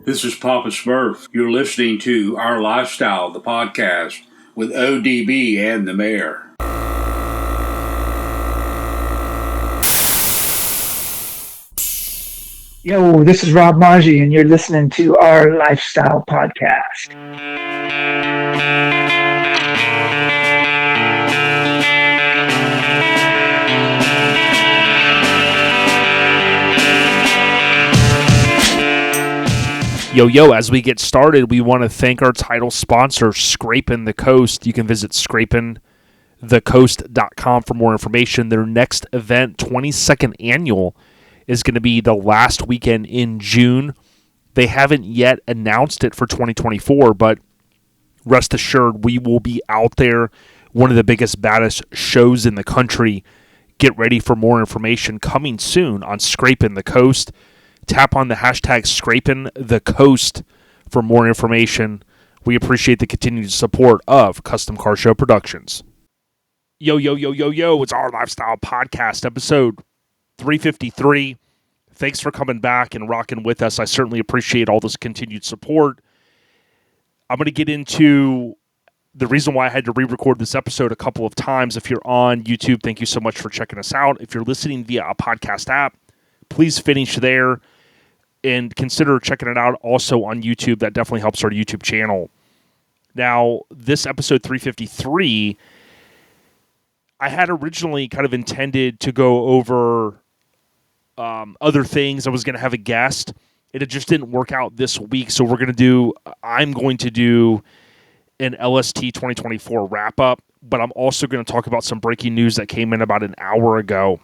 This is Papa Smurf. You're listening to Our Lifestyle, the podcast, with ODB and the Mayor. Yo, this is Rob Maggi, and you're listening to Our Lifestyle podcast. Yo, as we get started, we want to thank our title sponsor, Scrapin' the Coast. You can visit scrapinthecoast.com for more information. Their next event, 22nd annual, is going to be the last weekend in June. They haven't yet announced it for 2024, but rest assured, we will be out there. One of the biggest, baddest shows in the country. Get ready for more information coming soon on Scrapin' the Coast. Tap on the hashtag #ScrapinTheCoast for more information. We appreciate the continued support of Custom Car Show Productions. Yo, it's Our Lifestyle Podcast, episode 353. Thanks for coming back and rocking with us. I certainly appreciate all this continued support. I'm going to get into the reason why I had to re-record this episode a couple of times. If you're on YouTube, thank you so much for checking us out. If you're listening via a podcast app, please finish there and consider checking it out also on YouTube. That definitely helps our YouTube channel. Now, this episode 353, I had originally kind of intended to go over other things. I was going to have a guest. It just didn't work out this week, so I'm going to do an LST 2024 wrap-up, but I'm also going to talk about some breaking news that came in about an hour ago.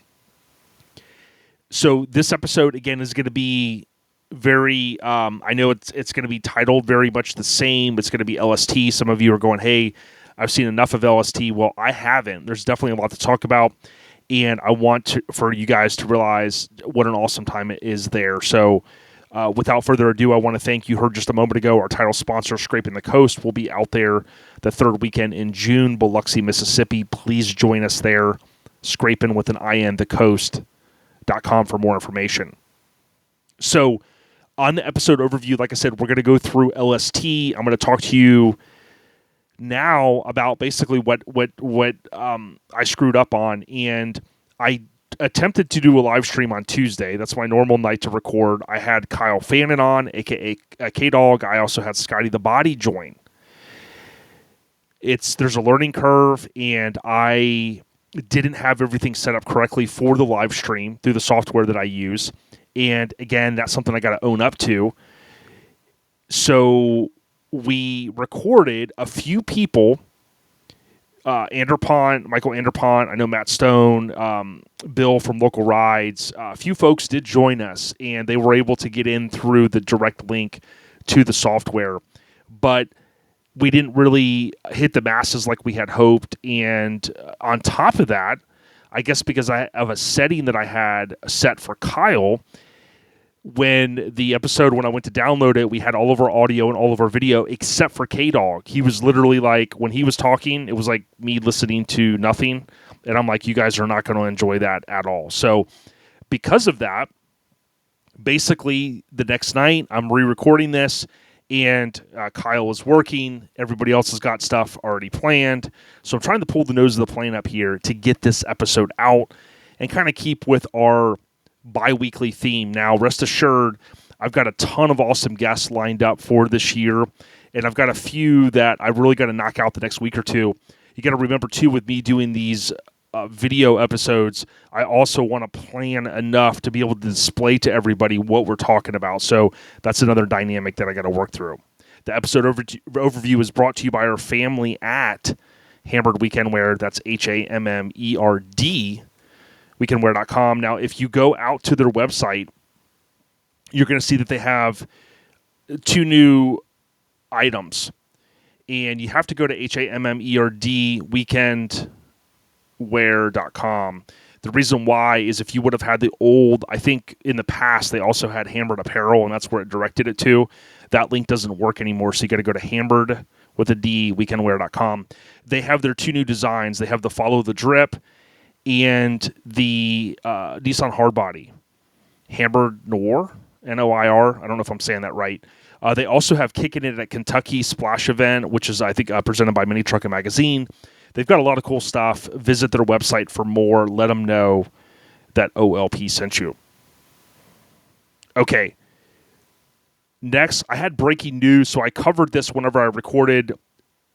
So this episode, again, is going to be very, I know it's going to be titled very much the same. It's going to be LST. Some of you are going, hey, I've seen enough of LST. Well, I haven't. There's definitely a lot to talk about, and I want for you guys to realize what an awesome time it is there. So without further ado, I want to thank you. Heard just a moment ago, our title sponsor, Scrapin' the Coast, will be out there the third weekend in June, Biloxi, Mississippi. Please join us there. Scrapin' with an IN, the coast.com for more information. So on the episode overview, like I said, we're going to go through LST. I'm going to talk to you now about basically what I screwed up on, and I attempted to do a live stream on Tuesday. That's my normal night to record. I had Kyle Fannin on, aka K-Dog. I also had Scotty the Body join. There's a learning curve, and I didn't have everything set up correctly for the live stream through the software that I use. And again, that's something I got to own up to. So we recorded a few people, Michael Anderpont, I know Matt Stone, Bill from Local Rides. A few folks did join us, and they were able to get in through the direct link to the software. But we didn't really hit the masses like we had hoped. And on top of that, I guess because of a setting that I had set for Kyle, when I went to download it, we had all of our audio and all of our video except for K-Dog. He was literally like, when he was talking, it was like me listening to nothing. And I'm like, you guys are not going to enjoy that at all. So because of that, basically the next night I'm re-recording this, and Kyle is working. Everybody else has got stuff already planned. So I'm trying to pull the nose of the plane up here to get this episode out and kind of keep with our bi-weekly theme. Now, rest assured, I've got a ton of awesome guests lined up for this year, and I've got a few that I really got to knock out the next week or two. You got to remember, too, with me doing these video episodes, I also want to plan enough to be able to display to everybody what we're talking about. So that's another dynamic that I got to work through. The episode overview is brought to you by our family at Hammered Weekend Wear. That's HAMMERD, weekendwear.com. Now, if you go out to their website, you're going to see that they have 2 new items. And you have to go to HAMMERD, weekendwear.com. The reason why is if you would have had the old, I think in the past they also had Hammered Apparel, and that's where it directed it to. That link doesn't work anymore, so you got to go to Hammered with a D, weekendwear.com. They have their 2 new designs. They have the Follow the Drip and the Nissan Hardbody. Hammered Noir, Noir. I don't know if I'm saying that right. They also have Kicking It at Kentucky Splash event, which is, I think, presented by Mini Truckin Magazine. They've got a lot of cool stuff. Visit their website for more. Let them know that OLP sent you. Okay. Next, I had breaking news, so I covered this whenever I recorded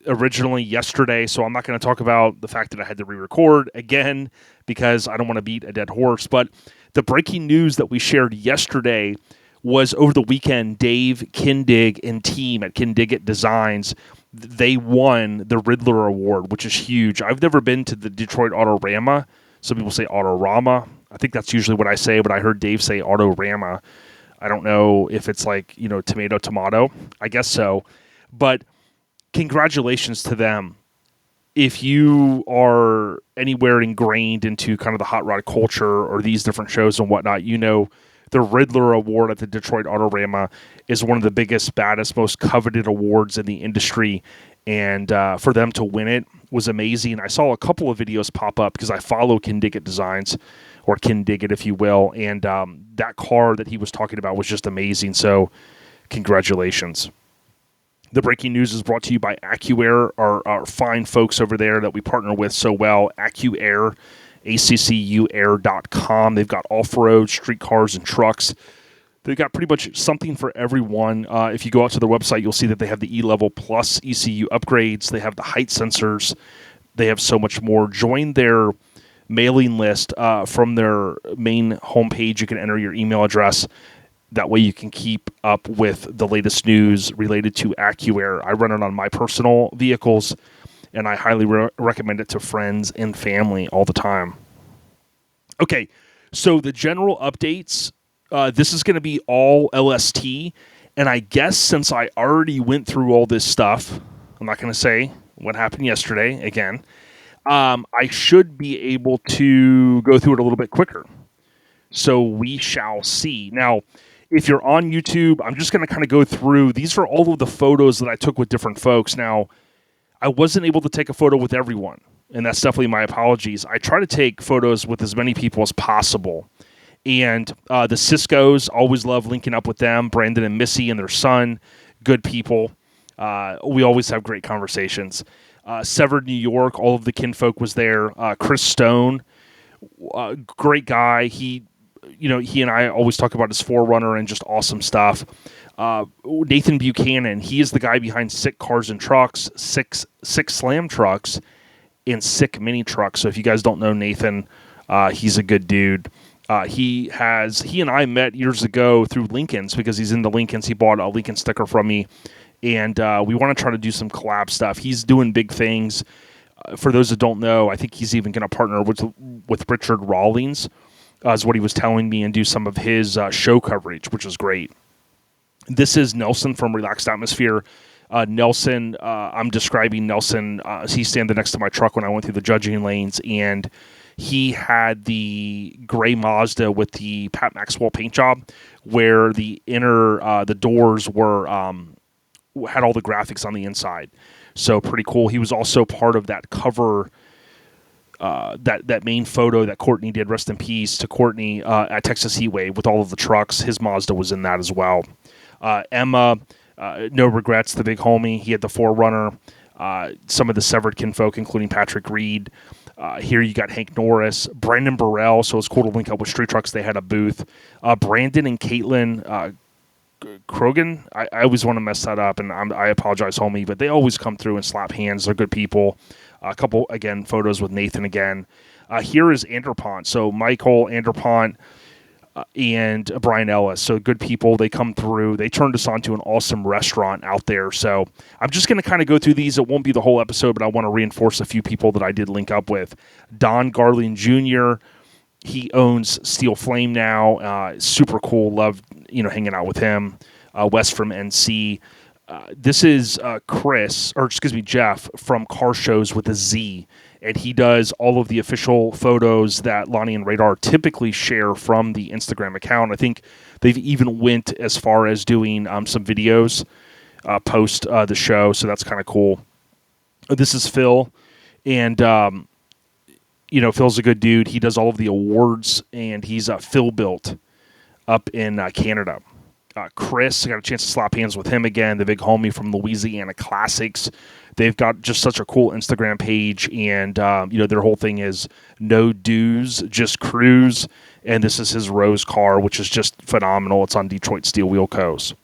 originally yesterday, so I'm not going to talk about the fact that I had to re-record again because I don't want to beat a dead horse. But the breaking news that we shared yesterday was over the weekend, Dave Kindig and team at Kindig Designs, they won the Riddler Award, which is huge. I've never been to the Detroit Autorama. Some people say Autorama. I think that's usually what I say, but I heard Dave say Autorama. I don't know if it's like, tomato. I guess so. But congratulations to them. If you are anywhere ingrained into kind of the hot rod culture or these different shows and whatnot, the Riddler Award at the Detroit Autorama is one of the biggest, baddest, most coveted awards in the industry. And for them to win it was amazing. I saw a couple of videos pop up because I follow Kindig Designs, or Kindig, if you will. And that car that he was talking about was just amazing. So congratulations. The breaking news is brought to you by AccuAir, our fine folks over there that we partner with so well. AccuAir, accuair.com. They've got off-road, street cars, and trucks. They've got pretty much something for everyone. If you go out to their website, you'll see that they have the E-Level Plus ECU upgrades. They have the height sensors. They have so much more. Join their mailing list from their main homepage. You can enter your email address. That way you can keep up with the latest news related to AccuAir. I run it on my personal vehicles, and I highly recommend it to friends and family all the time. Okay, so the general updates, this is going to be all LST, and I guess since I already went through all this stuff, I'm not going to say what happened yesterday again, I should be able to go through it a little bit quicker. So we shall see. Now, if you're on YouTube, I'm just going to kind of go through. These are all of the photos that I took with different folks. Now, I wasn't able to take a photo with everyone, and that's definitely my apologies. I try to take photos with as many people as possible. And the Ciscos, always love linking up with them. Brandon and Missy and their son, good people. We always have great conversations. Severed, New York, all of the kinfolk was there. Chris Stone, great guy. He and I always talk about his Forerunner and just awesome stuff. Nathan Buchanan, he is the guy behind Sick Cars and Trucks, Sick Slam Trucks, and Sick Mini Trucks. So if you guys don't know Nathan, he's a good dude. He and I met years ago through Lincoln's because he's into Lincoln's. He bought a Lincoln sticker from me, and we want to try to do some collab stuff. He's doing big things. For those that don't know, I think he's even going to partner with Richard Rawlings, is what he was telling me, and do some of his show coverage, which is great. This is Nelson from Relaxed Atmosphere. Nelson, I'm describing Nelson. He's standing next to my truck when I went through the judging lanes, and he had the gray Mazda with the Pat Maxwell paint job, where the inner the doors were had all the graphics on the inside. So pretty cool. He was also part of that cover, that main photo that Courtney did. Rest in peace to Courtney at Texas Heatwave with all of the trucks. His Mazda was in that as well. Emma, no regrets, the big homie. He had the Forerunner. Some of the Severed kinfolk, including Patrick Reed. Here you got Hank Norris, Brandon Burrell. So it's cool to link up with Street Trucks. They had a booth. Brandon and Caitlin Krogan. I always want to mess that up, and I apologize, homie, but they always come through and slap hands. They're good people. A couple, again, photos with Nathan again. Here is Anderpont. So Michael Anderpont and Brian Ellis. So good people. They come through. They turned us on to an awesome restaurant out there. So I'm just going to kind of go through these. It won't be the whole episode, but I want to reinforce a few people that I did link up with. Don Garland Jr., he owns Steel Flame now. Super cool. Love, hanging out with him. Wes from NC. This is Jeff from Car Shows with a Z, and he does all of the official photos that Lonnie and Radar typically share from the Instagram account. I think they've even went as far as doing some videos post the show, so that's kind of cool. This is Phil, and Phil's a good dude. He does all of the awards, and he's Phil Built up in Canada. Chris, I got a chance to slap hands with him again, the big homie from Louisiana Classics. They've got just such a cool Instagram page, and their whole thing is no dues, just cruise. And this is his Rose car, which is just phenomenal. It's on Detroit Steel Wheel Co's.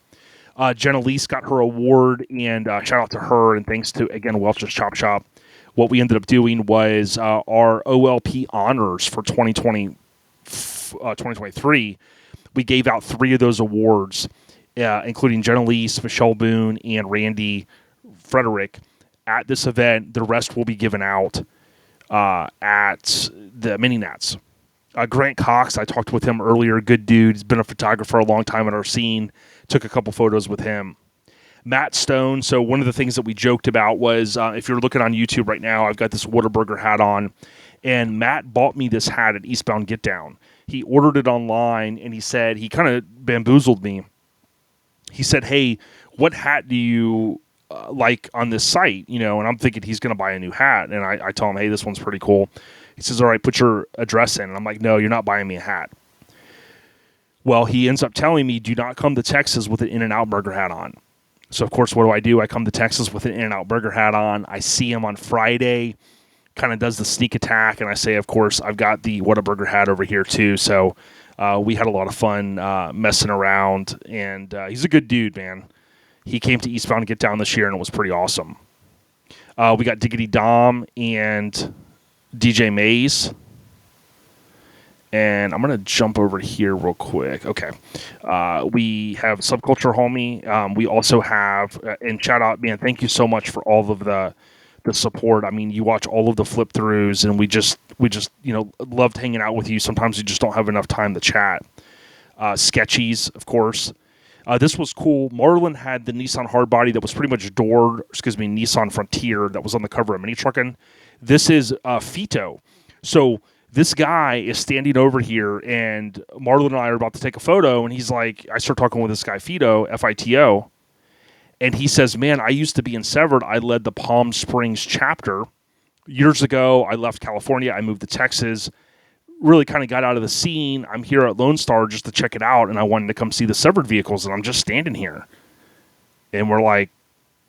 Jenna Lease got her award, and shout out to her, and thanks to, again, Welch's Chop Shop. What we ended up doing was our OLP honors for 2023. We gave out 3 of those awards, including Jenna Lease, Michelle Boone, and Randy Frederick at this event. The rest will be given out at the Mini Nats. Grant Cox, I talked with him earlier. Good dude. He's been a photographer a long time at our scene. Took a couple photos with him. Matt Stone. So one of the things that we joked about was, if you're looking on YouTube right now, I've got this Whataburger hat on, and Matt bought me this hat at Eastbound Get Down. He ordered it online, and he said, he kind of bamboozled me. He said, hey, what hat do you like on this site? And I'm thinking he's going to buy a new hat. And I tell him, hey, this one's pretty cool. He says, all right, put your address in. And I'm like, no, you're not buying me a hat. Well, he ends up telling me, do not come to Texas with an In-N-Out Burger hat on. So, of course, what do? I come to Texas with an In-N-Out Burger hat on. I see him on Friday, kind of does the sneak attack, and I say, of course, I've got the Whataburger hat over here, too. So we had a lot of fun messing around, and he's a good dude, man. He came to Eastbound Get Down this year, and it was pretty awesome. We got Diggity Dom and DJ Maze. And I'm going to jump over here real quick. Okay. We have Subculture Homie. We also have, and shout out, man, thank you so much for all of the support. I mean, you watch all of the flip throughs, and we just loved hanging out with you. Sometimes we just don't have enough time to chat. Sketchies, of course. This was cool. Marlon had the Nissan Hardbody that was pretty much Nissan Frontier that was on the cover of Mini Truckin. This is Fito. So this guy is standing over here, and Marlon and I are about to take a photo, and he's like, I start talking with this guy, Fito, F-I-T-O, and he says, man, I used to be in Severed. I led the Palm Springs chapter. Years ago, I left California. I moved to Texas, really kind of got out of the scene. I'm here at Lone Star just to check it out, and I wanted to come see the Severed vehicles, and I'm just standing here. And we're like,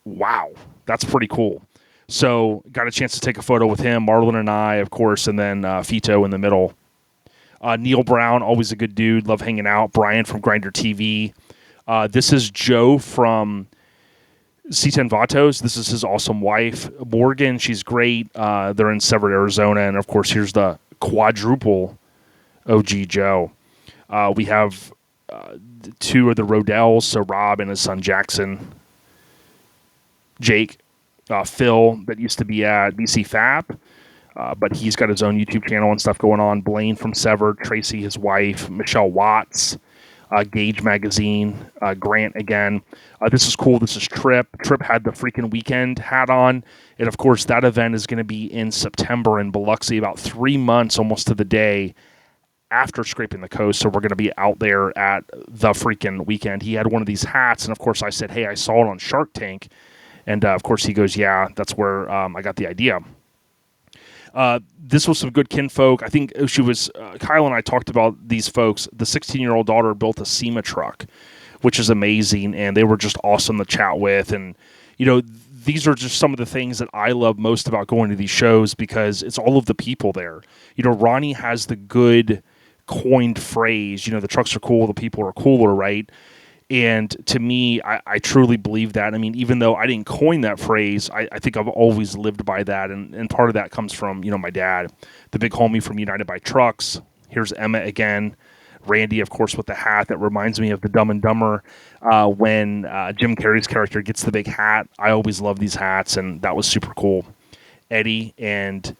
wow, that's pretty cool. So got a chance to take a photo with him, Marlon and I, of course, and then Fito in the middle. Neil Brown, always a good dude. Love hanging out. Brian from Grinder TV. This is Joe from C10 Vatos. This is his awesome wife, Morgan. She's great. They're in Severed, Arizona. And, of course, here's the quadruple OG Joe. We have 2 of the Rodells, so Rob and his son Jackson. Jake. Phil, that used to be at BC Fab, but he's got his own YouTube channel and stuff going on. Blaine from Severed, Tracy, his wife, Michelle Watts, Gauge Magazine, Grant again. This is cool. This is Trip. Trip had the freaking weekend hat on, and of course that event is going to be in September in Biloxi, about 3 months almost to the day after Scraping the Coast. So we're going to be out there at the freaking weekend. He had one of these hats, and of course I said, hey, I saw it on Shark Tank. And, of course, he goes, yeah, that's where I got the idea. This was some good kinfolk. I think she was, Kyle and I talked about these folks. The 16-year-old daughter built a SEMA truck, which is amazing, and they were just awesome to chat with. And, these are just some of the things that I love most about going to these shows because it's all of the people there. Ronnie has the good coined phrase, the trucks are cool, the people are cooler, right? And to me, I truly believe that. I mean, even though I didn't coin that phrase, I think I've always lived by that. And part of that comes from, my dad, the big homie from United by Trucks. Here's Emma again. Randy, of course, with the hat that reminds me of the Dumb and Dumber. When Jim Carrey's character gets the big hat, I always love these hats, and that was super cool. Eddie and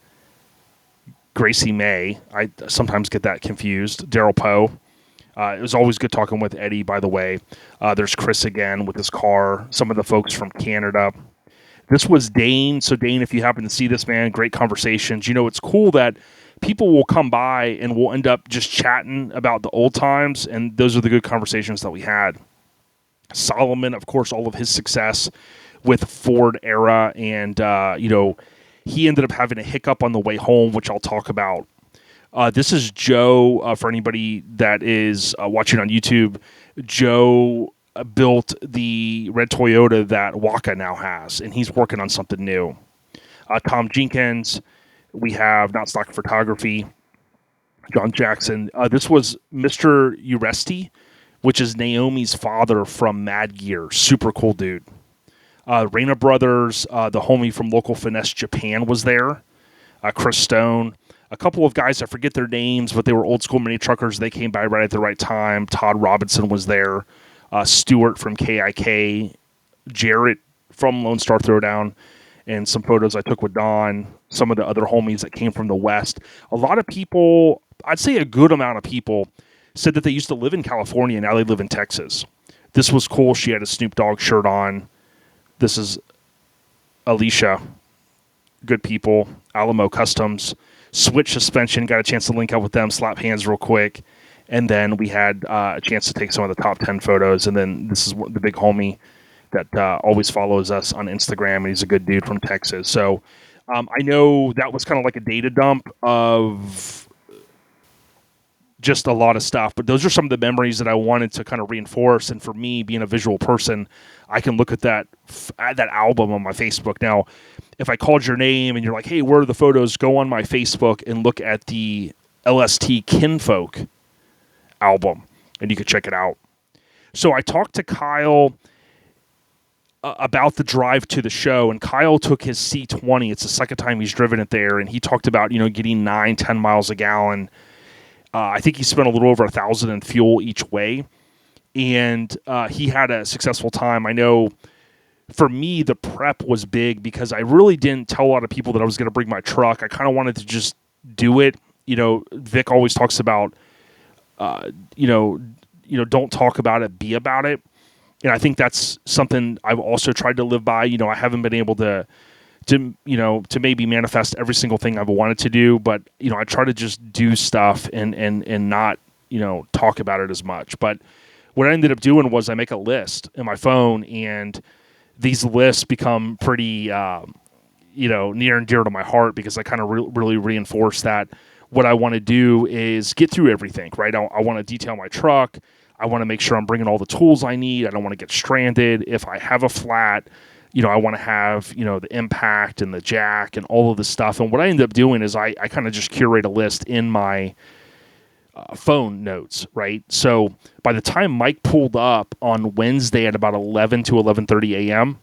Gracie May. I sometimes get that confused. Daryl Poe. It was always good talking with Eddie, by the way. There's Chris again with his car. Some of the folks from Canada. This was Dane. So, Dane, if you happen to see this, man, great conversations. It's cool that people will come by and we'll end up just chatting about the old times, and those are the good conversations that we had. Solomon, of course, all of his success with Ford Era, and, he ended up having a hiccup on the way home, which I'll talk about. This is Joe, for anybody that is watching on YouTube. Joe built the red Toyota that Waka now has, and he's working on something new. Tom Jenkins, we have Not Stock Photography, John Jackson. This was Mr. Uresti, which is Naomi's father from Mad Gear. Super cool dude. Reina Brothers, the homie from Local Finesse Japan was there. Chris Stone. A couple of guys, I forget their names, but they were old school mini truckers. They came by right at the right time. Todd Robinson was there. Stuart from KIK. Jarrett from Lone Star Throwdown. And some photos I took with Don. Some of the other homies that came from the West. A lot of people, I'd say a good amount of people, said that they used to live in California and now they live in Texas. This was cool. She had a Snoop Dogg shirt on. This is Alicia. Good people. Alamo Customs. Switch Suspension. Got a chance to link up with them. Slap hands real quick. And then we had a chance to take some of the top 10 photos. And then this is the big homie that always follows us on Instagram. And he's a good dude from Texas. So I know that was kind of like a data dump of just a lot of stuff, but those are some of the memories that I wanted to kind of reinforce. And for me, being a visual person, I can look at that album on my Facebook. Now, if I called your name and you're like, hey, where are the photos? Go on my Facebook and look at the LST Kinfolk album, and you can check it out. So I talked to Kyle about the drive to the show, and Kyle took his C20. It's the second time he's driven it there, and he talked about, getting 9-10 miles a gallon. I think he spent a little over $1,000 in fuel each way, and he had a successful time. I know for me, the prep was big because I really didn't tell a lot of people that I was going to bring my truck. I kind of wanted to just do it. Vic always talks about, don't talk about it, be about it. And I think that's something I've also tried to live by. I haven't been able to maybe manifest every single thing I've wanted to do, but I try to just do stuff and not talk about it as much. But what I ended up doing was I make a list in my phone, and these lists become pretty near and dear to my heart because I kind of really reinforce that what I want to do is get through everything. Right, I want to detail my truck. I want to make sure I'm bringing all the tools I need. I don't want to get stranded. If I have a flat, I want to have, the impact and the jack and all of this stuff. And what I end up doing is I kind of just curate a list in my phone notes, right? So by the time Mike pulled up on Wednesday at about 11 to 11:30 a.m.,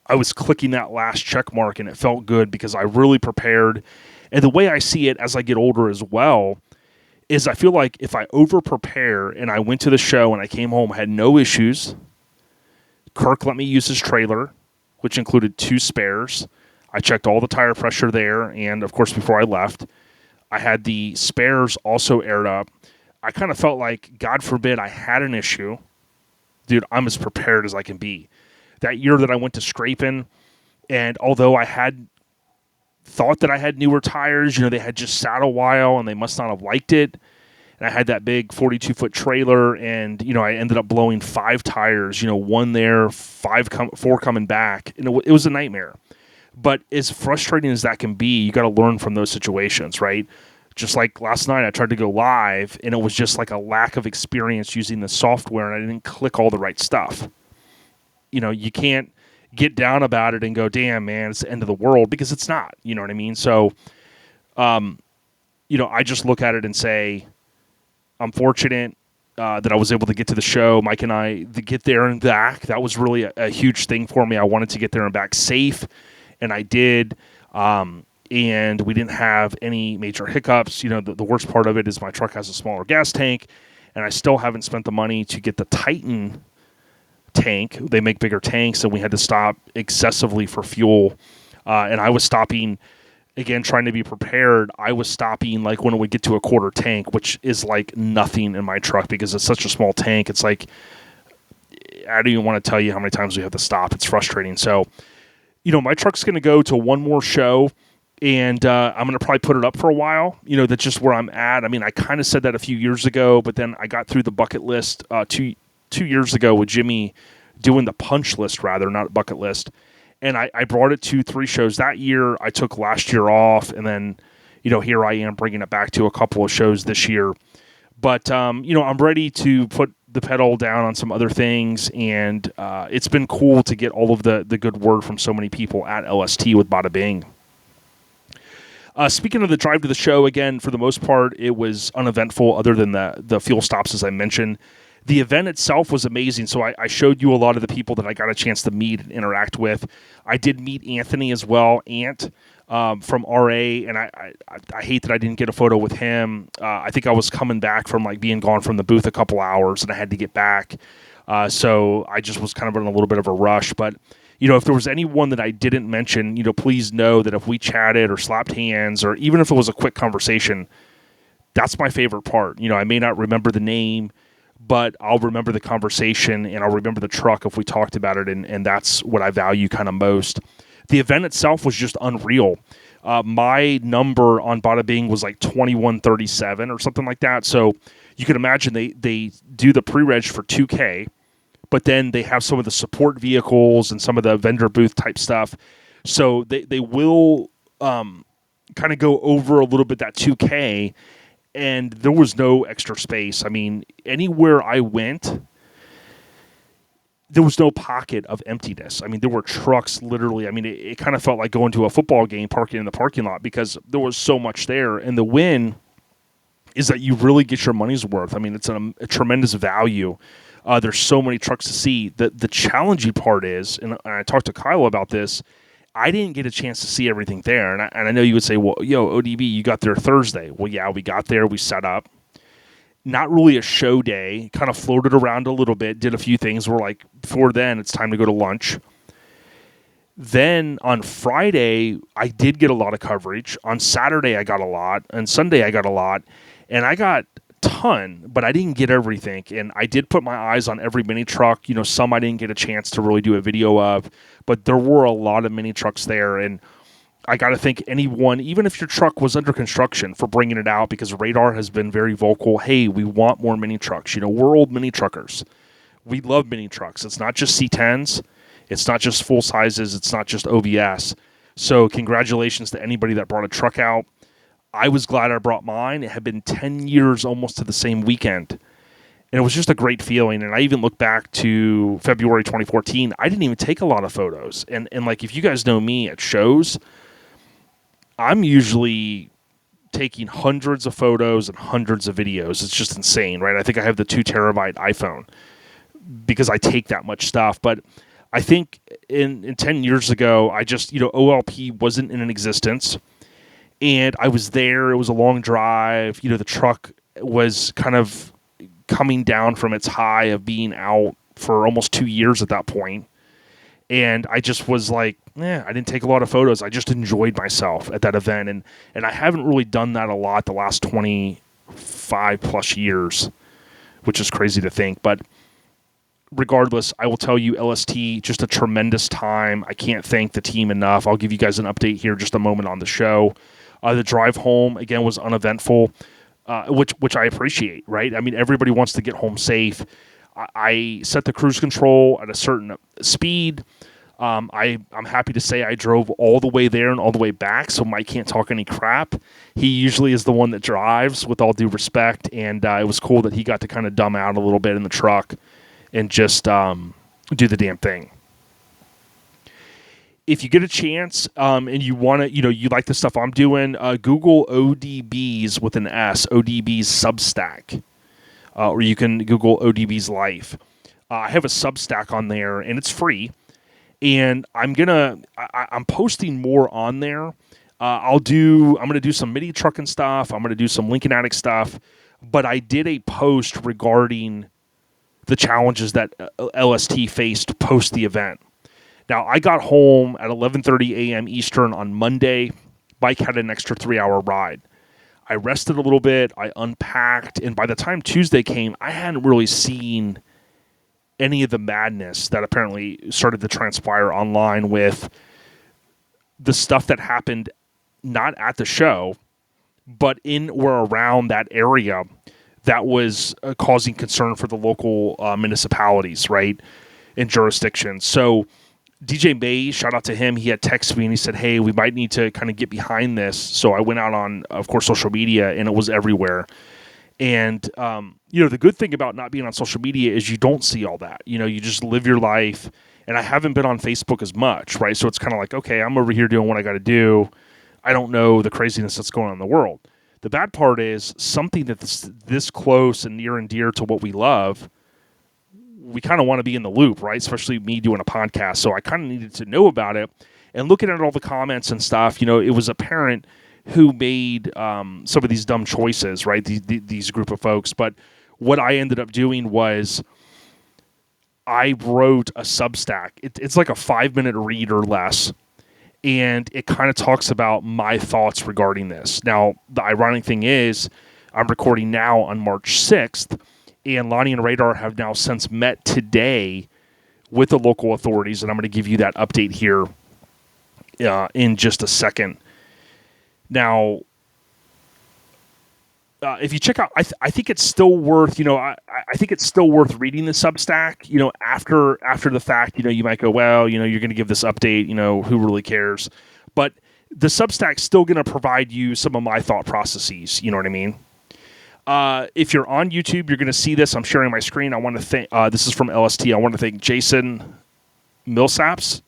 I was clicking that last check mark, and it felt good because I really prepared. And the way I see it as I get older as well is I feel like if I over-prepare and I went to the show and I came home, I had no issues. Kirk let me use his trailer, which included 2 spares. I checked all the tire pressure there, and of course, before I left, I had the spares also aired up. I kind of felt like, God forbid I had an issue. Dude, I'm as prepared as I can be. That year that I went to scraping, and although I had thought that I had newer tires, they had just sat a while and they must not have liked it. And I had that big 42-foot trailer, and, I ended up blowing 5 tires, 1 there, 4 coming back. And it was a nightmare. But as frustrating as that can be, you got to learn from those situations, right? Just like last night, I tried to go live, and it was just like a lack of experience using the software, and I didn't click all the right stuff. You can't get down about it and go, damn, man, it's the end of the world, because it's not. You know what I mean? So, I just look at it and say, I'm fortunate that I was able to get to the show. Mike and I to get there and back. That was really a huge thing for me. I wanted to get there and back safe, and I did. And we didn't have any major hiccups. The worst part of it is my truck has a smaller gas tank, and I still haven't spent the money to get the Titan tank. They make bigger tanks, and we had to stop excessively for fuel. And I was stopping, again, trying to be prepared. I was stopping like when it would get to a quarter tank, which is like nothing in my truck because it's such a small tank. It's like, I don't even want to tell you how many times we have to stop. It's frustrating. So, my truck's going to go to one more show, and I'm going to probably put it up for a while. That's just where I'm at. I mean, I kind of said that a few years ago, but then I got through the bucket list two years ago with Jimmy doing the punch list, rather, not bucket list. And I brought it to 3 shows that year. I took last year off, and then, here I am bringing it back to a couple of shows this year. But, I'm ready to put the pedal down on some other things, and it's been cool to get all of the good word from so many people at LST with Bada Bing. Speaking of the drive to the show, again, for the most part, it was uneventful other than the fuel stops, as I mentioned. The event itself was amazing, so I showed you a lot of the people that I got a chance to meet and interact with. I did meet Anthony as well, Ant, from RA, and I hate that I didn't get a photo with him. I think I was coming back from like being gone from the booth a couple hours, and I had to get back. So I just was kind of in a little bit of a rush. But, if there was anyone that I didn't mention, please know that if we chatted or slapped hands, or even if it was a quick conversation, that's my favorite part. I may not remember the name, but I'll remember the conversation and I'll remember the truck if we talked about it, and that's what I value kind of most. The event itself was just unreal. My number on Bada Bing was like 2137 or something like that. So you can imagine they do the pre-reg for 2K, but then they have some of the support vehicles and some of the vendor booth type stuff. So they will kind of go over a little bit that 2K, and there was no extra space. I mean, anywhere I went, there was no pocket of emptiness. I mean, there were trucks literally. I mean, it kind of felt like going to a football game, parking in the parking lot, because there was so much there. And the win is that you really get your money's worth. I mean, it's a tremendous value. There's so many trucks to see. The challenging part is, and I talked to Kyle about this, I didn't get a chance to see everything there. And I know you would say, well, ODB, you got there Thursday. Well, yeah, we got there. We set up. Not really a show day. Kind of floated around a little bit. Did a few things. We're like, before then, it's time to go to lunch. Then on Friday, I did get a lot of coverage. On Saturday, I got a lot. On Sunday, I got a lot. And I got a ton, but I didn't get everything. And I did put my eyes on every mini truck. Some I didn't get a chance to really do a video of. But there were a lot of mini trucks there, and I got to thank anyone, even if your truck was under construction, for bringing it out, because Radar has been very vocal. Hey, we want more mini trucks. We're old mini truckers. We love mini trucks. It's not just C10s. It's not just full sizes. It's not just OBS. So congratulations to anybody that brought a truck out. I was glad I brought mine. It had been 10 years almost to the same weekend. And it was just a great feeling. And I even look back to February 2014. I didn't even take a lot of photos. And like, if you guys know me at shows, I'm usually taking hundreds of photos and hundreds of videos. It's just insane, right? I think I have the 2 terabyte iPhone because I take that much stuff. But I think in 10 years ago, I just, OLP wasn't in existence. And I was there. It was a long drive. The truck was kind of coming down from its high of being out for almost 2 years at that point. And I just was like, I didn't take a lot of photos. I just enjoyed myself at that event. And I haven't really done that a lot the last 25 plus years, which is crazy to think. But regardless, I will tell you, LST, just a tremendous time. I can't thank the team enough. I'll give you guys an update here just a moment on the show. The drive home, again, was uneventful, which I appreciate, right? I mean, everybody wants to get home safe. I set the cruise control at a certain speed. I'm happy to say I drove all the way there and all the way back, so Mike can't talk any crap. He usually is the one that drives, with all due respect, and it was cool that he got to kind of dumb out a little bit in the truck and just do the damn thing. If you get a chance and you want to, you like the stuff I'm doing, Google ODB's with an S, ODB's Substack. Or you can Google ODB's Life. I have a Substack on there, and it's free. And I'm posting more on there. I'm gonna do some mini trucking stuff. I'm gonna do some Lincoln Attic stuff. But I did a post regarding the challenges that LST faced post the event. Now, I got home at 11:30 a.m. Eastern on Monday. Bike had an extra 3-hour ride. I rested a little bit. I unpacked. And by the time Tuesday came, I hadn't really seen any of the madness that apparently started to transpire online with the stuff that happened not at the show, but in or around that area that was causing concern for the local municipalities, right, and jurisdictions. So DJ May, shout out to him. He had texted me and he said, hey, we might need to kind of get behind this. So I went out on, of course, social media, and it was everywhere. And, the good thing about not being on social media is you don't see all that. You just live your life. And I haven't been on Facebook as much, right? So it's kind of like, okay, I'm over here doing what I got to do. I don't know the craziness that's going on in the world. The bad part is something that's this close and near and dear to what we love, we kind of want to be in the loop, right? Especially me doing a podcast. So I kind of needed to know about it. And looking at all the comments and stuff, it was apparent who made some of these dumb choices, right? These group of folks. But what I ended up doing was I wrote a Substack. It's like a 5-minute read or less. And it kind of talks about my thoughts regarding this. Now, the ironic thing is I'm recording now on March 6th, and Lonnie and Radar have now since met today with the local authorities, and I'm going to give you that update here in just a second. Now, if you check out, I think it's still worth, I think it's still worth reading the Substack, after the fact, you might go, well, you're going to give this update, who really cares? But the Substack's still going to provide you some of my thought processes, you know what I mean? If you're on YouTube, you're going to see this. I'm sharing my screen. I want to thank, this is from LST. I want to thank Jason Millsaps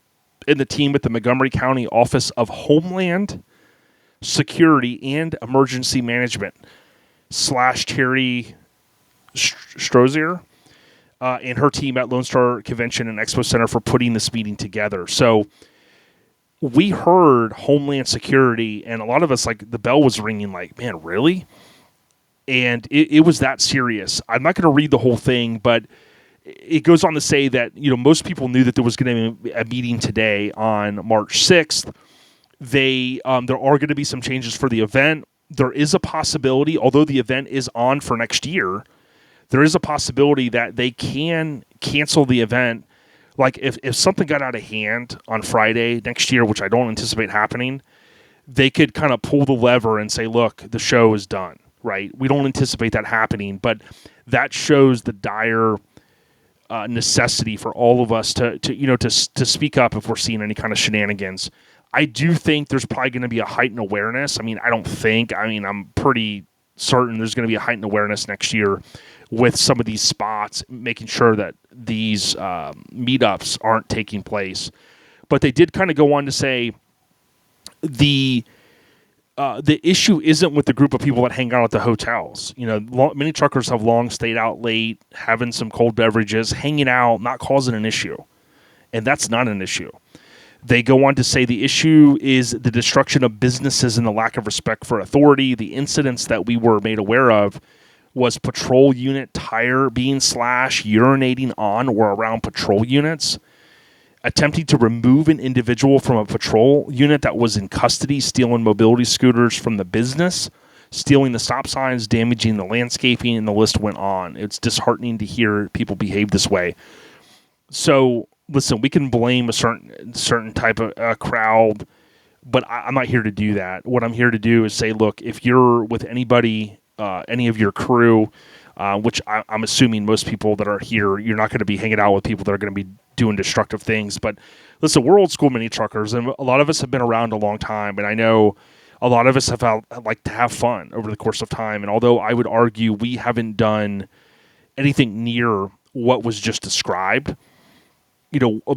and the team at the Montgomery County Office of Homeland Security and Emergency Management / Terry Strozier and her team at Lone Star Convention and Expo Center for putting this meeting together. So we heard Homeland Security, and a lot of us, like, the bell was ringing like, man, really? And it was that serious. I'm not going to read the whole thing, but it goes on to say that, most people knew that there was going to be a meeting today on March 6th. There are going to be some changes for the event. There is a possibility, although the event is on for next year, there is a possibility that they can cancel the event. Like if something got out of hand on Friday next year, which I don't anticipate happening, they could kind of pull the lever and say, look, the show is done, right? We don't anticipate that happening, but that shows the dire necessity for all of us to speak up if we're seeing any kind of shenanigans. I do think there's probably going to be a heightened awareness. I'm pretty certain there's going to be a heightened awareness next year with some of these spots, making sure that these meetups aren't taking place. But they did kind of go on to say the issue isn't with the group of people that hang out at the hotels. Many truckers have long stayed out late, having some cold beverages, hanging out, not causing an issue. And that's not an issue. They go on to say the issue is the destruction of businesses and the lack of respect for authority. The incidents that we were made aware of was patrol unit tire being slashed, urinating on or around patrol units, attempting to remove an individual from a patrol unit that was in custody, stealing mobility scooters from the business, stealing the stop signs, damaging the landscaping, and the list went on. It's disheartening to hear people behave this way. So, listen, we can blame a certain type of crowd, but I'm not here to do that. What I'm here to do is say, look, if you're with anybody, any of your crew, which I'm assuming most people that are here, you're not going to be hanging out with people that are going to be doing destructive things. But listen, we're old school mini truckers, and a lot of us have been around a long time, and I know a lot of us have like to have fun over the course of time. And although I would argue we haven't done anything near what was just described,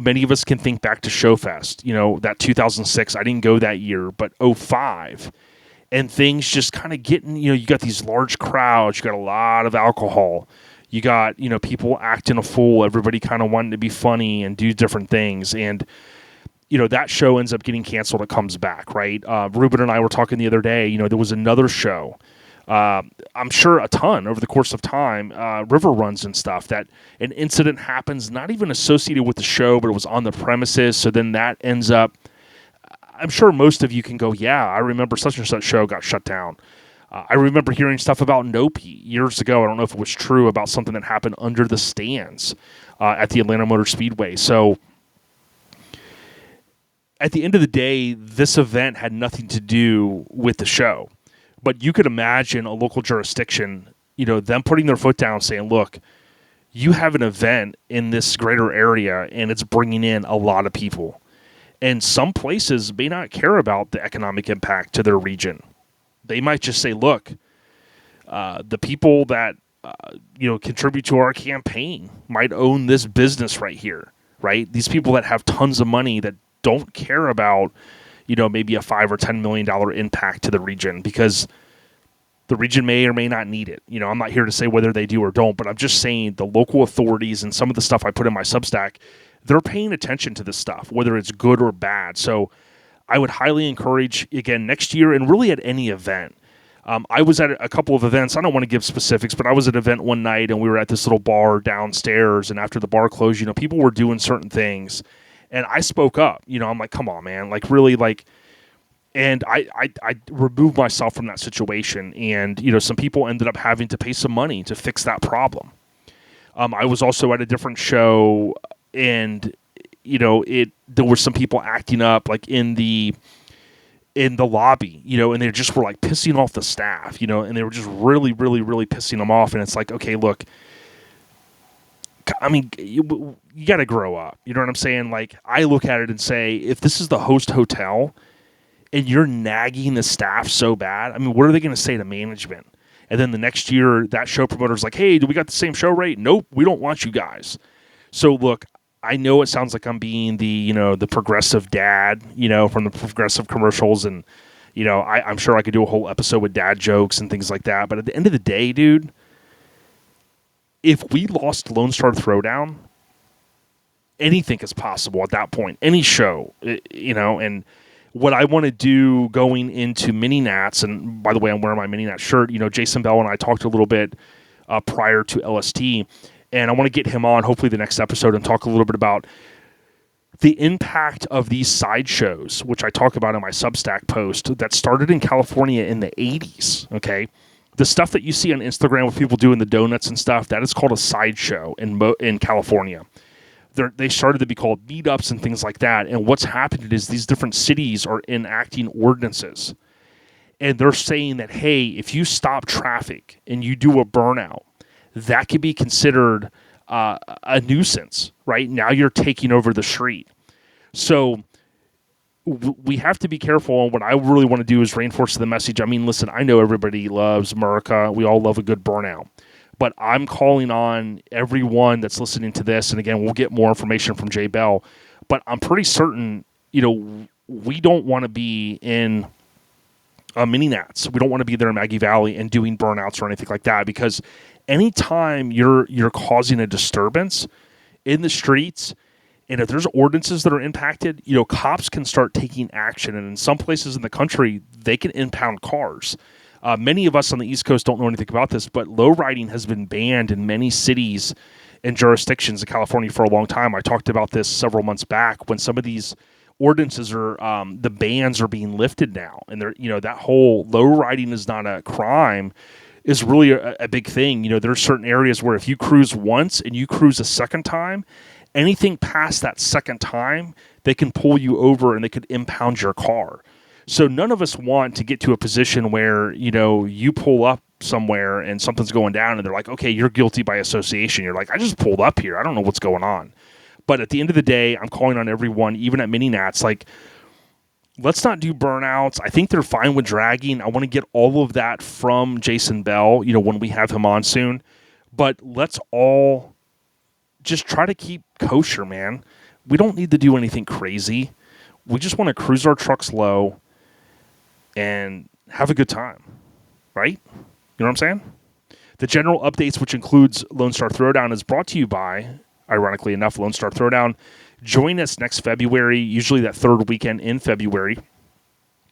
many of us can think back to ShowFest, that 2006. I didn't go that year, but 2005. And things just kind of getting, you got these large crowds. You got a lot of alcohol. You got, people acting a fool. Everybody kind of wanting to be funny and do different things. And, that show ends up getting canceled. It comes back, right? Ruben and I were talking the other day. There was another show. I'm sure a ton over the course of time, river runs and stuff, that an incident happens, not even associated with the show, but it was on the premises. So then that ends up, I'm sure most of you can go, yeah, I remember such and such show got shut down. I remember hearing stuff about Nopi years ago. I don't know if it was true, about something that happened under the stands at the Atlanta Motor Speedway. So at the end of the day, this event had nothing to do with the show. But you could imagine a local jurisdiction, them putting their foot down saying, look, you have an event in this greater area and it's bringing in a lot of people. And some places may not care about the economic impact to their region. They might just say, look, The people that contribute to our campaign might own this business right here, right? These people that have tons of money that don't care about, maybe a $5 or $10 million impact to the region, because the region may or may not need it. I'm not here to say whether they do or don't, but I'm just saying the local authorities and some of the stuff I put in my Substack, they're paying attention to this stuff, whether it's good or bad. So I would highly encourage, again, next year, and really at any event. I was at a couple of events. I don't want to give specifics, but I was at an event one night, and we were at this little bar downstairs, and after the bar closed, people were doing certain things, and I spoke up. I'm like, come on, man, like, really, like. And I removed myself from that situation, and some people ended up having to pay some money to fix that problem. I was also at a different show, and there were some people acting up, like in the lobby, and they just were like pissing off the staff, and they were just really, really, really pissing them off. And it's like, okay, look, I mean, you got to grow up. You know what I'm saying? Like, I look at it and say, if this is the host hotel, and you're nagging the staff so bad, I mean, what are they going to say to management? And then the next year, that show promoter's like, hey, do we got the same show rate? Nope, we don't want you guys. So look, I know it sounds like I'm being the progressive dad, from the progressive commercials. And, I'm sure I could do a whole episode with dad jokes and things like that. But at the end of the day, dude, if we lost Lone Star Throwdown, anything is possible at that point. Any show, and what I want to do going into Mini Nats, and by the way, I'm wearing my Mini Nat shirt. Jason Bell and I talked a little bit prior to LST, and I want to get him on hopefully the next episode and talk a little bit about the impact of these sideshows, which I talk about in my Substack post, that started in California in the 80s, okay? The stuff that you see on Instagram with people doing the donuts and stuff, that is called a sideshow in California. They started to be called meetups and things like that. And what's happened is these different cities are enacting ordinances. And they're saying that, hey, if you stop traffic and you do a burnout, that could be considered a nuisance, right? Now you're taking over the street. So we have to be careful. And what I really want to do is reinforce the message. I mean, listen, I know everybody loves America. We all love a good burnout. But I'm calling on everyone that's listening to this, and again, we'll get more information from Jay Bell, but I'm pretty certain, we don't want to be in Mini Nats. We don't want to be there in Maggie Valley and doing burnouts or anything like that, because anytime you're causing a disturbance in the streets, and if there's ordinances that are impacted, cops can start taking action, and in some places in the country, they can impound cars. Many of us on the East Coast don't know anything about this, but low riding has been banned in many cities and jurisdictions in California for a long time. I talked about this several months back when some of these ordinances are, the bans are being lifted now. And they're, that whole low riding is not a crime is really a big thing. There are certain areas where if you cruise once and you cruise a second time, anything past that second time, they can pull you over and they could impound your car. So none of us want to get to a position where, you pull up somewhere and something's going down and they're like, okay, you're guilty by association. You're like, I just pulled up here. I don't know what's going on. But at the end of the day, I'm calling on everyone, even at Mini Nats, like, let's not do burnouts. I think they're fine with dragging. I want to get all of that from Jason Bell, when we have him on soon. But let's all just try to keep kosher, man. We don't need to do anything crazy. We just want to cruise our trucks low and have a good time, right? You know what I'm saying? The general updates, which includes Lone Star Throwdown, is brought to you by, ironically enough, Lone Star Throwdown. Join us next February, usually that third weekend in February.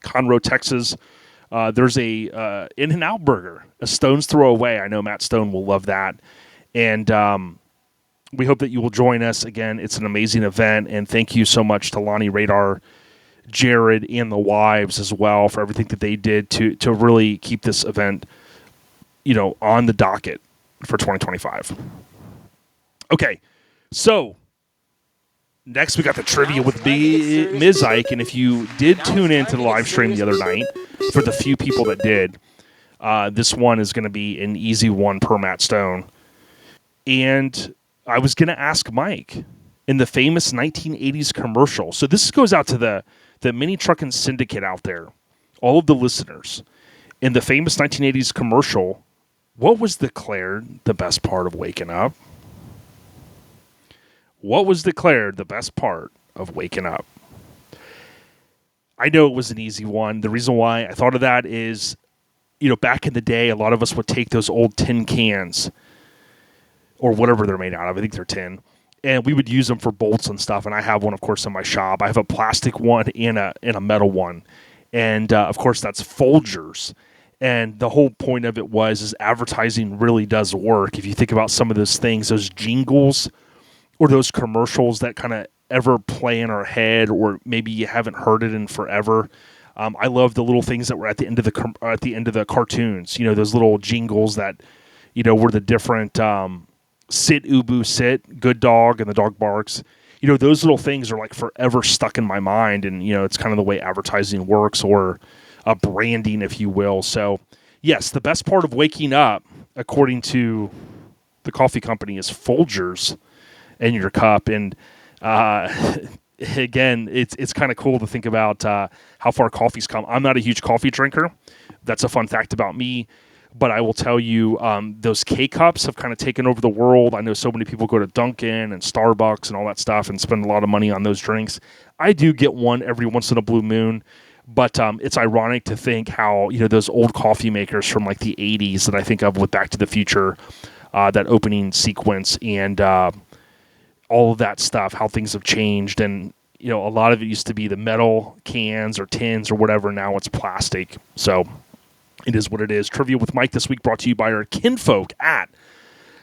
Conroe, Texas. There's a In-N-Out burger, a stone's throw away. I know Matt Stone will love that. And we hope that you will join us. Again, it's an amazing event, and thank you so much to Lonnie Radar, Jared, and the wives as well for everything that they did to really keep this event, on the docket for 2025. Okay, so next we got the trivia with Ms. Ike, and if you did tune in to the live stream the other night, for the few people that did, this one is going to be an easy one per Matt Stone. And I was going to ask Mike, in the famous 1980s commercial, so this goes out to the Mini Truckin Syndicate out there, all of the listeners. In the famous 1980s commercial, What was declared the best part of waking up? What was declared the best part of waking up? I know it was an easy one. The reason why I thought of that is, back in the day, a lot of us would take those old tin cans or whatever they're made out of. I think they're tin. And we would use them for bolts and stuff. And I have one, of course, in my shop. I have a plastic one and a metal one. And, of course, that's Folgers. And the whole point of it is advertising really does work. If you think about some of those things, those jingles or those commercials that kind of ever play in our head, or maybe you haven't heard it in forever. I love the little things that were at the end of the cartoons. Those little jingles that were the different sit Ubu sit, good dog, and the dog barks. Those little things are like forever stuck in my mind, and it's kind of the way advertising works, or branding, if you will. So yes, the best part of waking up, according to the coffee company, is Folgers in your cup. And again, it's kind of cool to think about how far coffee's come. I'm not a huge coffee drinker. That's a fun fact about me. But I will tell you, those K-Cups have kind of taken over the world. I know so many people go to Dunkin' and Starbucks and all that stuff and spend a lot of money on those drinks. I do get one every once in a blue moon. But it's ironic to think how, those old coffee makers from like the 80s that I think of with Back to the Future, that opening sequence, and all of that stuff, how things have changed. And, a lot of it used to be the metal cans or tins or whatever. Now it's plastic. So it is what it is. Trivia with Mike this week brought to you by our kinfolk at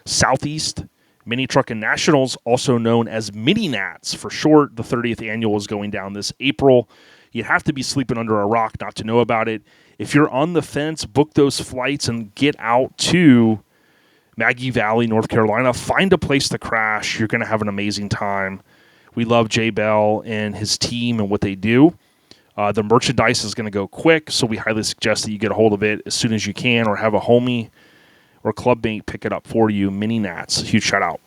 Southeast Mini Truckin Nationals, also known as Mini Nats for short. The 30th annual is going down this April. You'd have to be sleeping under a rock not to know about it. If you're on the fence, book those flights and get out to Maggie Valley, North Carolina. Find a place to crash. You're going to have an amazing time. We love Jay Bell and his team and what they do. The merchandise is going to go quick, so we highly suggest that you get a hold of it as soon as you can, or have a homie or clubmate pick it up for you. Mini Nats. Huge shout out.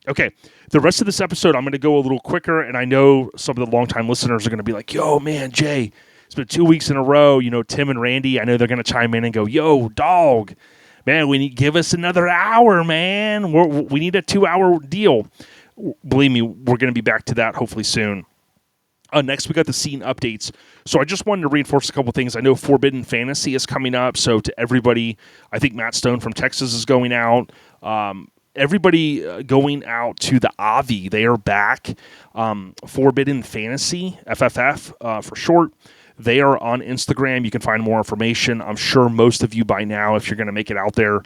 Okay, the rest of this episode, I'm going to go a little quicker, and I know some of the longtime listeners are going to be like, yo, man, Jay, it's been 2 weeks in a row. Tim and Randy, I know they're going to chime in and go, yo, dog, man, give us another hour, man. We need a 2-hour deal. Believe me, we're going to be back to that hopefully soon. Next, we got the scene updates. So I just wanted to reinforce a couple things. I know Forbidden Fantasy is coming up. So to everybody, I think Matt Stone from Texas is going out. Everybody going out to the Avi. They are back. Forbidden Fantasy, FFF for short. They are on Instagram. You can find more information. I'm sure most of you by now, if you're going to make it out there,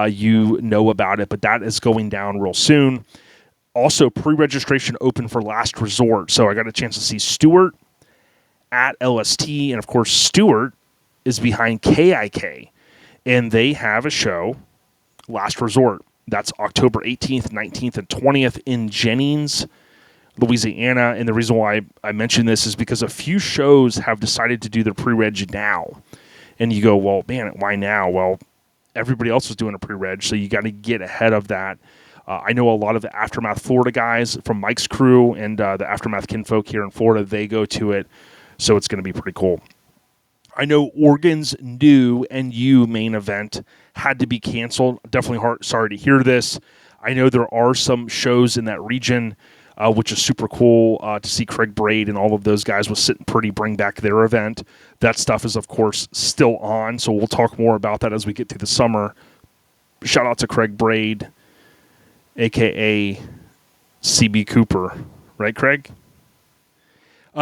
you know about it. But that is going down real soon. Also, pre-registration open for Last Resort. So I got a chance to see Stuart at LST. And, of course, Stuart is behind KIK. And they have a show, Last Resort. That's October 18th, 19th, and 20th in Jennings, Louisiana. And the reason why I mention this is because a few shows have decided to do their pre-reg now. And you go, well, man, why now? Well, everybody else is doing a pre-reg, so you got to get ahead of that. I know a lot of the Aftermath Florida guys from Mike's crew and the Aftermath kinfolk here in Florida, they go to it, so it's going to be pretty cool. I know Oregon's new NU main event had to be canceled. Definitely sorry to hear this. I know there are some shows in that region, which is super cool to see Craig Braid and all of those guys with Sitting Pretty bring back their event. That stuff is, of course, still on, so we'll talk more about that as we get through the summer. Shout out to Craig Braid, a.k.a. CB Cooper. Right, Craig?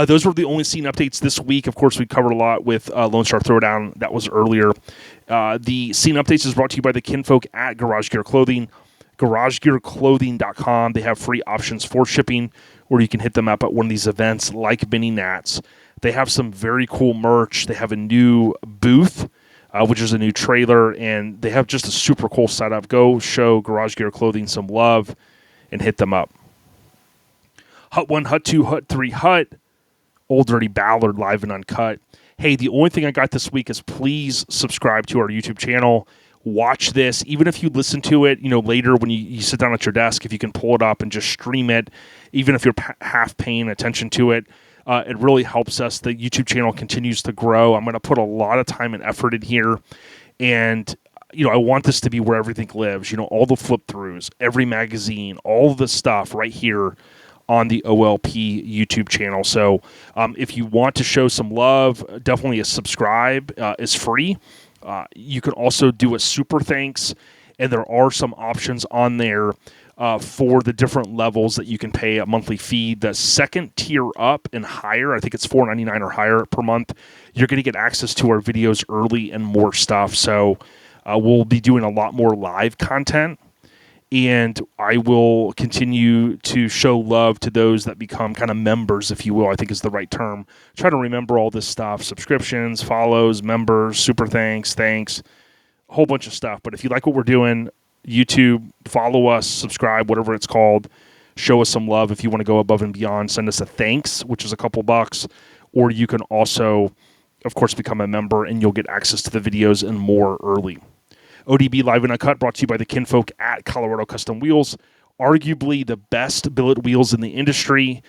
Those were the only scene updates this week. Of course, we covered a lot with Lone Star Throwdown. That was earlier. The scene updates is brought to you by the kinfolk at Garage Gear Clothing. GarageGearClothing.com. They have free options for shipping, or you can hit them up at one of these events like Mini Nats. They have some very cool merch. They have a new booth, which is a new trailer, and they have just a super cool setup. Go show Garage Gear Clothing some love and hit them up. Hut 1, Hut 2, Hut 3, Hut. Old Dirty Ballard live and uncut. Hey, the only thing I got this week is please subscribe to our YouTube channel. Watch this. Even if you listen to it, later when you sit down at your desk, if you can pull it up and just stream it, even if you're half paying attention to it, it really helps us. The YouTube channel continues to grow. I'm going to put a lot of time and effort in here. And, I want this to be where everything lives. All the flip throughs, every magazine, all the stuff right here on the OLP YouTube channel. So if you want to show some love, definitely a subscribe is free. You can also do a super thanks, and there are some options on there for the different levels that you can pay a monthly fee. The second tier up and higher, I think it's $4.99 or higher per month, you're going to get access to our videos early and more stuff. So we'll be doing a lot more live content, and I will continue to show love to those that become kind of members, if you will, I think is the right term. Try to remember all this stuff: subscriptions, follows, members, super thanks, a whole bunch of stuff. But if you like what we're doing, YouTube, follow us, subscribe, whatever it's called. Show us some love. If you want to go above and beyond, send us a thanks, which is a couple bucks. Or you can also, of course, become a member, and you'll get access to the videos and more early. ODB Live and Uncut brought to you by the kinfolk at Colorado Custom Wheels. Arguably the best billet wheels in the industry.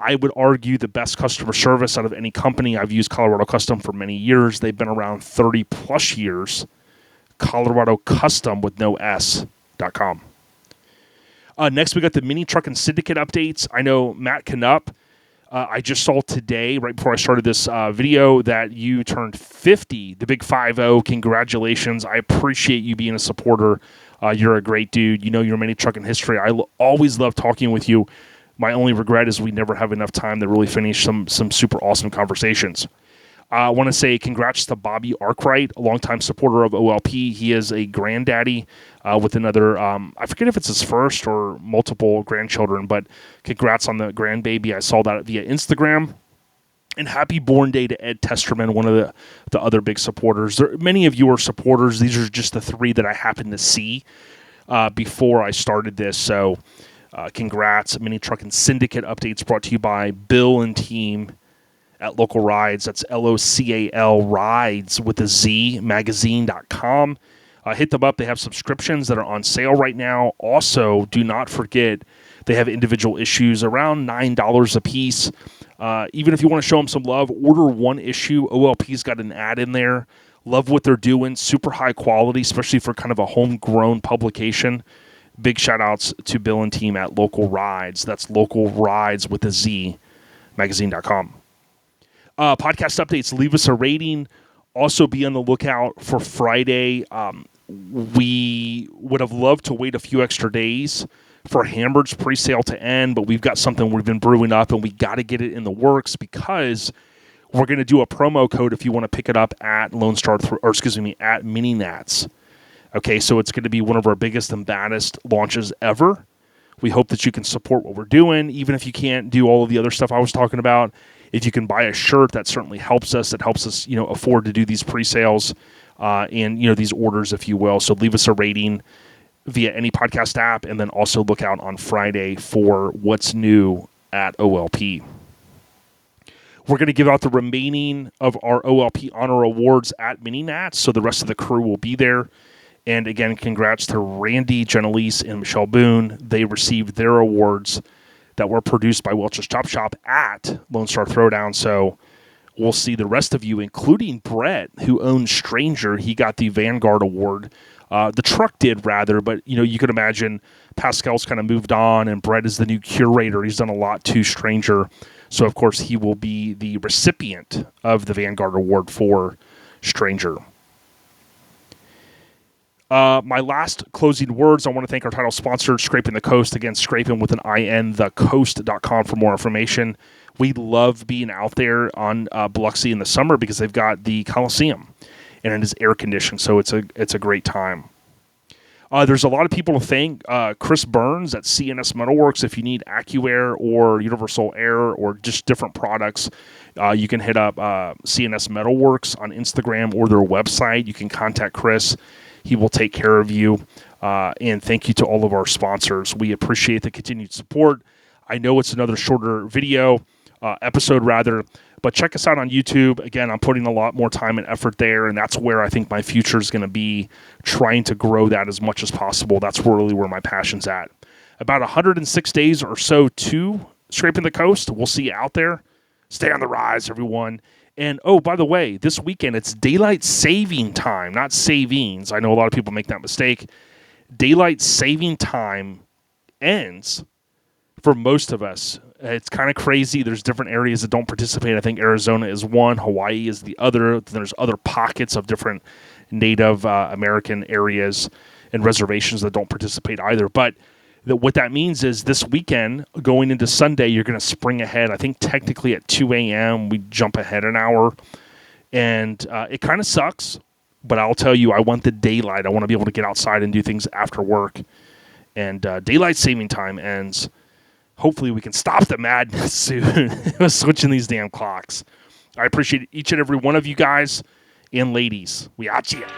I would argue the best customer service out of any company. I've used Colorado Custom for many years. They've been around 30 plus years. Colorado Custom with no S.com. Next, we got the Mini Truckin Syndicate updates. I know Matt Knupp, I just saw today, right before I started this video, that you turned 50, the big 5-0. Congratulations. I appreciate you being a supporter. You're a great dude. You know your Mini Truckin history. I always love talking with you. My only regret is we never have enough time to really finish some super awesome conversations. I want to say congrats to Bobby Arkwright, a longtime supporter of OLP. He is a granddaddy with another, I forget if it's his first or multiple grandchildren, but congrats on the grandbaby. I saw that via Instagram. And happy born day to Ed Testerman, one of the other big supporters. Many of you are supporters. These are just the three that I happened to see before I started this. So congrats. Mini Truckin Syndicate updates brought to you by Bill and team at Local Rides. That's LOCAL Rides with a Z, magazine.com. Hit them up. They have subscriptions that are on sale right now. Also, do not forget, they have individual issues around $9 a piece. Even if you want to show them some love, order one issue. OLP's got an ad in there. Love what they're doing. Super high quality, especially for kind of a homegrown publication. Big shout outs to Bill and team at Local Rides. That's Local Rides with a Z, magazine.com. Podcast updates, leave us a rating. Also be on the lookout for Friday. We would have loved to wait a few extra days for Hammered's pre-sale to end, but we've got something we've been brewing up, and we got to get it in the works because we're going to do a promo code if you want to pick it up at Lone Star, at Mini Nats. Okay, so it's going to be one of our biggest and baddest launches ever. We hope that you can support what we're doing, even if you can't do all of the other stuff I was talking about. If you can buy a shirt, that certainly helps us. It helps us, afford to do these pre-sales and these orders, if you will. So leave us a rating via any podcast app, and then also look out on Friday for what's new at OLP. We're going to give out the remaining of our OLP Honor Awards at Mini Nats, so the rest of the crew will be there. And again, congrats to Randy Genelise and Michelle Boone. They received their awards that were produced by Welch's Chop Shop at Lone Star Throwdown. So we'll see the rest of you, including Brett, who owns Stranger. He got the Vanguard Award. The truck did, rather, but you can imagine Pascal's kind of moved on, and Brett is the new curator. He's done a lot to Stranger. So, of course, he will be the recipient of the Vanguard Award for Stranger. My last closing words, I want to thank our title sponsor, Scraping the Coast. Again, Scraping with an IN, thecoast.com for more information. We love being out there on Biloxi in the summer because they've got the Coliseum, and it is air conditioned, so it's a great time. There's a lot of people to thank. Chris Burns at CNS Metalworks. If you need AccuAir or Universal Air or just different products, you can hit up CNS Metalworks on Instagram or their website. You can contact Chris. He will take care of you. And thank you to all of our sponsors. We appreciate the continued support. I know it's another shorter episode, but check us out on YouTube. Again, I'm putting a lot more time and effort there, and that's where I think my future is going to be, trying to grow that as much as possible. That's really where my passion's at. About 106 days or so to Scraping the Coast. We'll see you out there. Stay on the rise, everyone. And, oh, by the way, this weekend it's daylight saving time, not savings. I know a lot of people make that mistake. Daylight saving time ends for most of us. It's kind of crazy. There's different areas that don't participate. I think Arizona is one, Hawaii is the other. There's other pockets of different Native American areas and reservations that don't participate either. But what that means is this weekend, going into Sunday, you're going to spring ahead. I think technically at 2 a.m. we jump ahead an hour. And it kind of sucks, but I'll tell you, I want the daylight. I want to be able to get outside and do things after work. And daylight saving time ends. Hopefully we can stop the madness soon. Switching these damn clocks. I appreciate each and every one of you guys and ladies. We out ya.